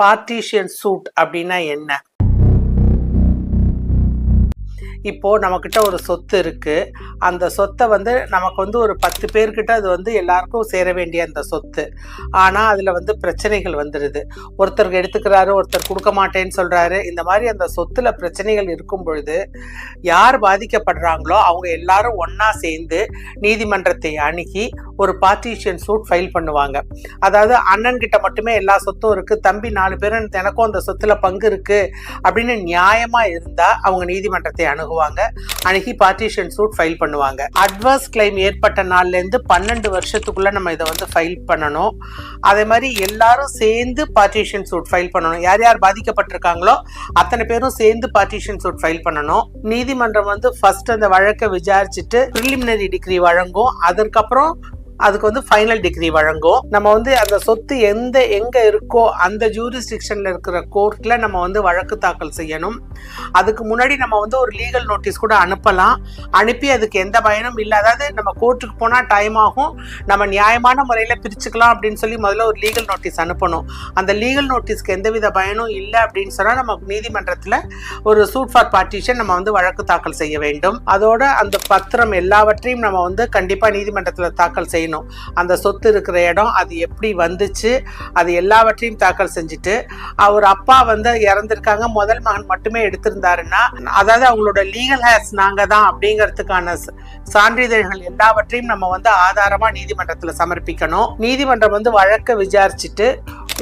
Partition suit அப்படின்னா என்ன? இப்போ நம்மக்கிட்ட ஒரு சொத்து இருக்கு. அந்த சொத்தை நமக்கு ஒரு 10 பேர்கிட்ட அது எல்லாருக்கும் சேர வேண்டிய அந்த சொத்து. ஆனா அதுல பிரச்சனைகள் வந்துடுது. ஒருத்தருக்கு எடுத்துக்கிறாரு, ஒருத்தர் கொடுக்க மாட்டேன்னு சொல்றாரு. இந்த மாதிரி அந்த சொத்துல பிரச்சனைகள் இருக்கும் பொழுது யார் பாதிக்கப்படுறாங்களோ அவங்க எல்லாரும் ஒன்னா சேர்ந்து நீதிமன்றத்தை அணுகி ஒரு பார்ட்டிஷியன் சூட் ஃபைல் பண்ணுவாங்க. அதாவது அண்ணன் கிட்ட மட்டுமே எல்லா சொத்தும் இருக்கு, தம்பி 4 பேரும் எனக்கும் அந்த சொத்துல பங்கு இருக்கு அப்படின்னு நியாயமா இருந்தா அவங்க நீதிமன்றத்தை அணுகி பார்ட்டிஷன் சூட் ஃபைல் பண்ணுவாங்க. அட்வர்ஸ் கிளைம் ஏற்பட்ட நாள்ல இருந்து 12 வருஷத்துக்குள்ள நம்ம இதை ஃபைல் பண்ணணும். அதே மாதிரி எல்லாரும் சேர்ந்து பார்ட்டிஷன் சூட் ஃபைல் பண்ணணும். யார் யார் பாதிக்கப்பட்டிருக்காங்களோ அத்தனை பேரும் சேர்ந்து பார்ட்டிஷன் சூட் ஃபைல் பண்ணணும். நீதிமன்றம் ஃபர்ஸ்ட் அந்த வழக்கை விசாரிச்சுட்டு பிரிலிமினரி டிகிரி வழங்கும். அதற்கப்புறம் அதுக்கு ஃபைனல் டிகிரி வழங்கும். நம்ம அந்த சொத்து எங்க இருக்கோ அந்த ஜூரிஸ்டிக்ஷன்ல இருக்கிற கோர்ட்ல நம்ம வழக்கு தாக்கல் செய்யணும். அதுக்கு முன்னாடி நம்ம ஒரு லீகல் நோட்டீஸ் கூட அனுப்பலாம். அனுப்பி அதுக்கு எந்த பயனும் இல்லை, அதாவது நம்ம கோர்ட்டுக்கு போனா டைம் ஆகும், நம்ம நியாயமான முறையில பிரிச்சுக்கலாம் அப்படின்னு சொல்லி முதல்ல ஒரு லீகல் நோட்டீஸ் அனுப்பணும். அந்த லீகல் நோட்டீஸ்க்கு எந்தவித பயனும் இல்லை அப்படின்னு சொன்னா நம்ம நீதிமன்றத்துல ஒரு சூட் ஃபார் பார்ட்டிஷன் நம்ம வழக்கு தாக்கல் செய்ய வேண்டும். அதோட அந்த பத்திரம் எல்லாவற்றையும் நம்ம கண்டிப்பா நீதிமன்றத்துல தாக்கல் செய்யணும். அந்த சொத்து இருக்கிற இடம், அது எப்படி வந்துச்சு, அது எல்லாவற்றையும் தாக்கல் செஞ்சுட்டு, அவர் அப்பா இறந்திருக்காங்க, முதல் மகன் மட்டுமே எடுத்திருந்தாருன்னா, அதாவது அவங்களோட லீகல் ஹேர்ஸ் நாங்க தான் அப்படிங்கிறதுக்கான சான்றிதழ்கள் எல்லாவற்றையும் நம்ம ஆதாரமா நீதிமன்றத்துல சமர்ப்பிக்கணும். நீதிமன்றம் வழக்கை விசாரிச்சுட்டு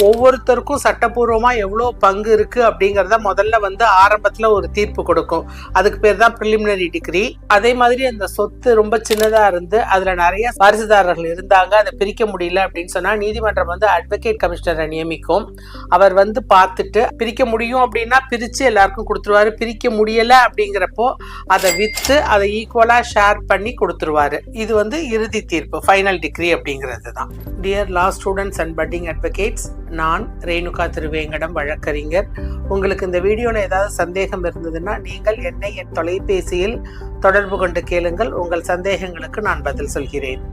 ஒவ்வொருத்தருக்கும் சட்டப்பூர்வமா எவ்வளவு பங்கு இருக்கு அப்படிங்கறத முதல்ல ஆரம்பத்துல ஒரு தீர்ப்பு கொடுக்கும். அதுக்கு பேர் தான் பிரிலிமினரி டிகிரி. அதே மாதிரி அந்த சொத்து ரொம்ப சின்னதா இருந்து அதுல நிறைய வாரிசுதாரர்கள் இருந்தாங்க, அதை பிரிக்க முடியல அப்படின்னு சொன்னா நீதிமன்றம் அட்வொகேட் கமிஷனரை நியமிக்கும். அவர் பார்த்துட்டு பிரிக்க முடியும் அப்படின்னா பிரிச்சு எல்லாருக்கும் கொடுத்துருவாரு. பிரிக்க முடியல அப்படிங்கிறப்போ அதை வித்து அதை ஈக்குவலா ஷேர் பண்ணி கொடுத்துருவாரு. இது இறுதி தீர்ப்பு, ஃபைனல் டிகிரி அப்படிங்கிறது தான். Dear law students and padding advocates, நான் ரேணுகா திருவேங்கடம் வழக்கறிஞர். உங்களுக்கு இந்த வீடியோல ஏதாவது சந்தேகம் இருந்ததுன்னா நீங்கள் என்னை என் தொலைபேசியில் தொடர்பு கொண்டு கேளுங்கள். உங்கள் சந்தேகங்களுக்கு நான் பதில் சொல்கிறேன்.